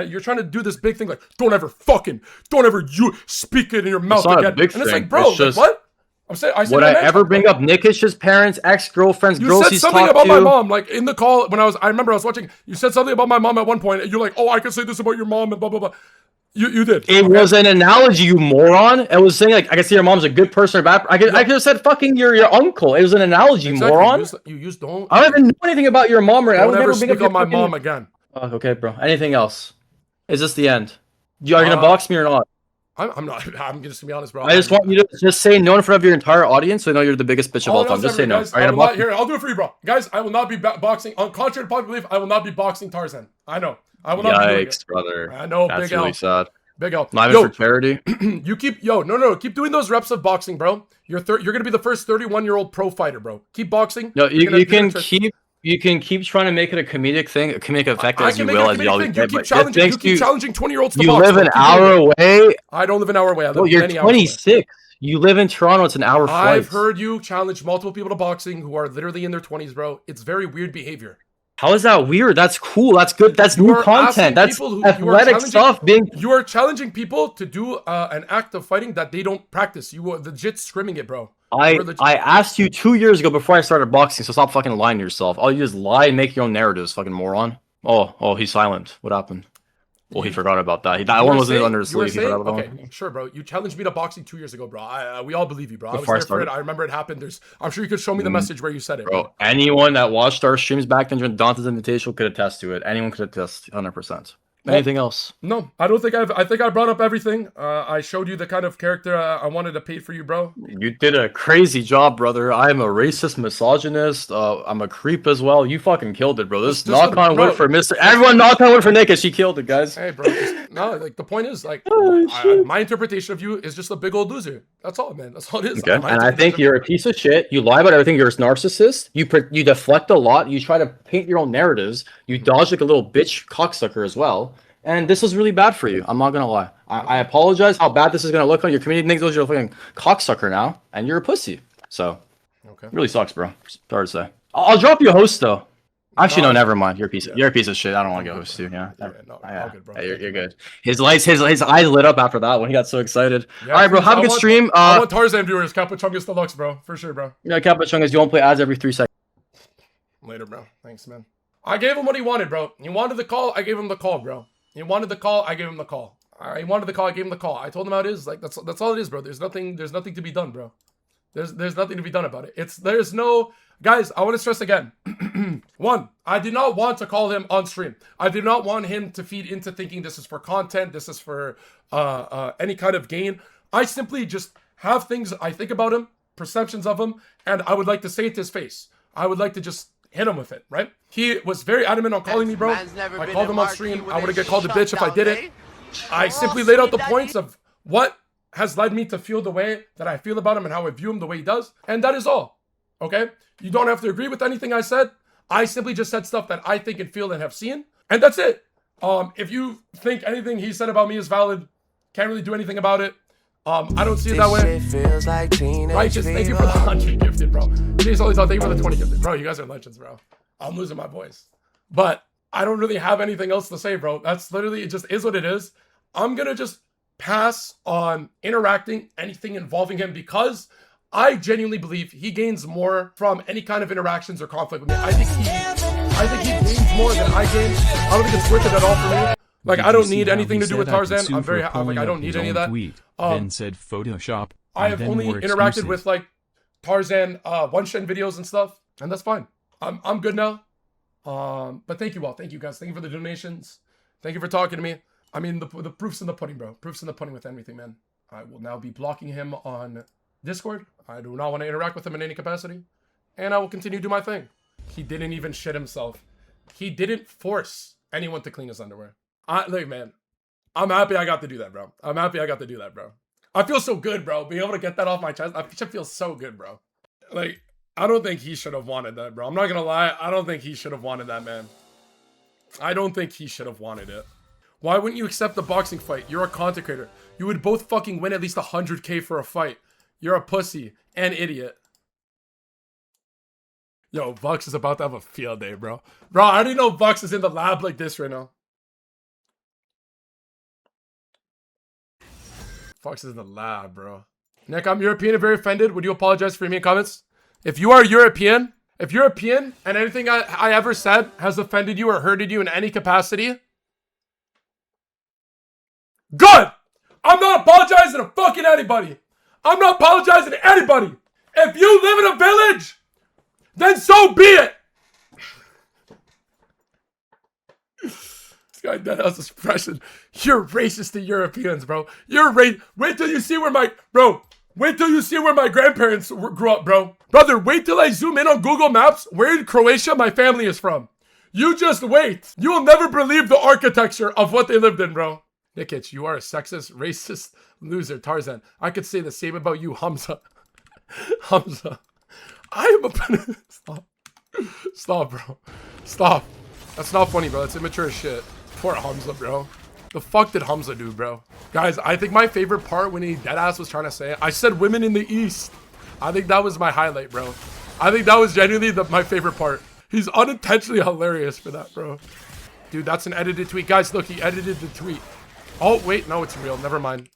You're trying to do this big thing like, don't ever you speak it in your mouth again. And it's like, bro, what? Would I ever bring up Nickish's parents, ex-girlfriends, girls he's talked to? You said something about my mom, like in the call when I remember I was watching. You said something about my mom at one point. And you're like, oh, I can say this about your mom and blah blah blah. You did. It was an analogy, you moron. It was saying like I can see your mom's a good person or bad. I could have said fucking your uncle. It was an analogy, moron. You don't. I don't even know anything about your mom. Don't ever speak on my mom again. Okay, bro. Anything else? Is this the end? Are you gonna box me or not? I'm not. I'm just gonna be honest, bro. I just want you to just say no in front of your entire audience, so they know you're the biggest bitch of all time. Just say no. Guys, I'll do it for you, bro. Guys, I will not be boxing. On contrary to popular belief, I will not be boxing Tarzan. I know. I will not be doing it. Brother. I know. That's big really L. sad. Big L. Not even for charity. You keep no. Keep doing those reps of boxing, bro. You're gonna be the first 31-year-old pro fighter, bro. Keep boxing. No, you can keep trying to make it a comedic thing, a comedic effect as you will. As you keep challenging 20-year-olds to box. You live an hour away. I don't live an hour away. I live you're 26. You live in Toronto. It's an hour flight. I've heard you challenge multiple people to boxing who are literally in their 20s, bro. It's very weird behavior. How is that weird? That's cool. That's good. That's new content. That's athletic stuff. You are challenging people to do an act of fighting that they don't practice. You are legit scrimming it, bro. I asked you 2 years ago before I started boxing, so stop fucking lying to yourself. All you do is lie and make your own narratives, fucking moron. Oh, he's silent. What happened? Well, he forgot about that. That one wasn't under his sleeve. Okay, sure, bro. You challenged me to boxing 2 years ago, bro. We all believe you, bro. I was there for it. I remember it happened. I'm sure you could show me the message where you said it, bro. Anyone that watched our streams back then during Dante's Invitational could attest to it. Anyone could attest, 100%. Anything else? No, I don't think I think I brought up everything. I showed you the kind of character I wanted to paint for you, bro. You did a crazy job, brother. I'm a racist, misogynist. I'm a creep as well. You fucking killed it, bro. This knock on wood for Mr. Everyone knock on wood for Nick, and she killed it, guys. Hey, bro. No, like the point is, like, my interpretation of you is just a big old loser. That's all, man. That's all it is. Okay. And I think you're a piece of shit. You lie about everything. You're a narcissist. You deflect a lot. You try to paint your own narratives. You dodge like a little bitch cocksucker as well. And this was really bad for you. I'm not gonna lie. I apologize how bad this is gonna look on your community. Thinks you're a fucking cocksucker now, and you're a pussy. So, it really sucks, bro. Sorry to say. I'll drop you a host though. Actually, no, never mind. You're a piece. You're a piece of shit. I don't want to get host too. Yeah. All good, bro. You're good. His eyes lit up after that when he got so excited. Yeah, all right, bro. Have a good stream. I want Tarzan viewers. Capuchungus Deluxe, bro. For sure, bro. Yeah, Capuchungus. You won't play ads every 3 seconds. Later, bro. Thanks, man. I gave him what he wanted, bro. He wanted the call. I gave him the call, bro. He wanted the call. I gave him the call. All right, he wanted the call. I gave him the call. I told him how it is. Like that's all it is, bro. There's nothing to be done, bro. There's nothing to be done about it. There's no guys. I want to stress again. One, I did not want to call him on stream. I did not want him to feed into thinking this is for content. This is for any kind of gain. I simply just have things I think about him, perceptions of him, and I would like to say it to his face. I would like to just hit him with it, right? He was very adamant on calling me, bro. I called him on stream. I would have get called a bitch if I did it. I simply laid out the points of what has led me to feel the way that I feel about him and how I view him the way he does. And that is all, okay? You don't have to agree with anything I said. I simply just said stuff that I think and feel and have seen. And that's it. If you think anything he said about me is valid, can't really do anything about it. I don't see it that way. Righteous, thank you for the 100 gifted, bro. Jay's only thought, thank you for the 20 gifted. Bro, you guys are legends, bro. I'm losing my voice. But I don't really have anything else to say, bro. That's literally, it just is what it is. I'm going to just pass on interacting anything involving him because I genuinely believe he gains more from any kind of interactions or conflict with me. I think he gains more than I gain. I don't think it's worth it at all for me. Like, I don't need anything to do with Tarzan. I'm very happy. Like, I don't need any of that. Then said Photoshop. I have only interacted with, like, Tarzan one-shot videos and stuff, and that's fine. I'm good now. But thank you all. Thank you, guys. Thank you for the donations. Thank you for talking to me. I mean, the proof's in the pudding, bro. Proof's in the pudding with everything, man. I will now be blocking him on Discord. I do not want to interact with him in any capacity. And I will continue to do my thing. He didn't even shit himself. He didn't force anyone to clean his underwear. Look, man, I'm happy I got to do that, bro. I'm happy I got to do that, bro. I feel so good, bro. Being able to get that off my chest, I should feel so good, bro. Like, I don't think he should have wanted that, bro. I'm not gonna lie. I don't think he should have wanted that, man. I don't think he should have wanted it. Why wouldn't you accept the boxing fight? You're a content creator. You would both fucking win at least 100K for a fight. You're a pussy and idiot. Yo, Bucks is about to have a field day, bro. Bro, I already know Bucks is in the lab like this right now. Fox is in the lab, bro. Nick, I'm European and very offended. Would you apologize for me in comments? If you are European, and anything I ever said has offended you or hurted you in any capacity, good! I'm not apologizing to fucking anybody. I'm not apologizing to anybody. If you live in a village, then so be it. This guy dead has expression. You're racist to Europeans, bro. You're wait till you see where my wait till you see where my grandparents grew up, bro. Brother, wait till I zoom in on Google Maps where in Croatia my family is from. You just wait. You will never believe the architecture of what they lived in, bro. Nickich, you are a sexist, racist loser, Tarzan. I could say the same about you, Hamza. Hamza. I am a... Stop. Stop, bro. Stop. That's not funny, bro. That's immature as shit. Poor Hamza, bro. The fuck did Hamza do, bro? Guys, I think my favorite part when he deadass was trying to say it, I said women in the East. I think that was my highlight, bro. I think that was genuinely my favorite part. He's unintentionally hilarious for that, bro. Dude, that's an edited tweet. Guys, look, he edited the tweet. Oh, wait. No, it's real. Never mind.